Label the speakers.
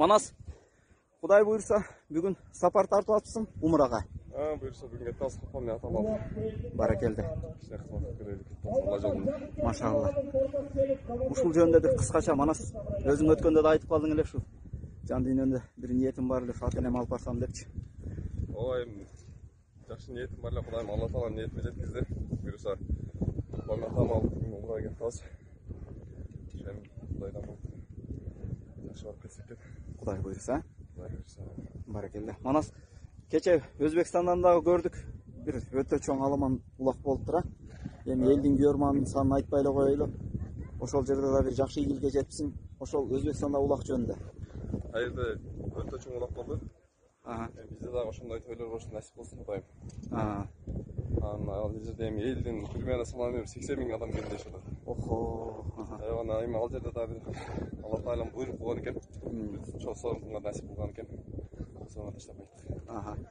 Speaker 1: Манас, Құдай бұйырса, бүгін сапар тартып атыпсың Умраға.
Speaker 2: Бұйырса бүгін кетті асқапам не атам алды.
Speaker 1: Баракелді.
Speaker 2: Кішіне қызмат көрелік кетті жолында.
Speaker 1: Машалла. Ушул жөнүндө де кыскача Манас, өзүң өткөндө да айтып калдың эле ушу. Жан дүйнөмдө бир ниетим бар эле, ат энем алып барсам депчи.
Speaker 2: Ой, жакшы ниетим бар эле, Кудайым Алла таала ниетиме жеткизди. Буйрса, бала атам алып Умрага кетти азыр. Ошем Кудайдан жакшы барып кетсек деп.
Speaker 1: Кудай буйрса.
Speaker 2: Кудай буйрса.
Speaker 1: Баракелде. Манас, кече Өзбекстандан дагы көрдүк. Бир өтө чоң аламан улак болуп тура. Эми элдин көрманын санын айтпай эле коелу. Ошол жерде да бир жакшы ийгиликке жетипсиң. Ошол Өзбекстанда улак жөнүндө.
Speaker 2: Айырда өтө чоң улак болду. Бизде дагы ошондой тойлор болушу насип болсун Кудайым. Ал жерде эми элдин примерно самамен 80 000 адам келди ошол.
Speaker 1: Охо.
Speaker 2: Ана эми ал жерде дагы Алла таалам буйрук болгон экен. Чоң сооронго насип болгон экен. Сону таштабайт.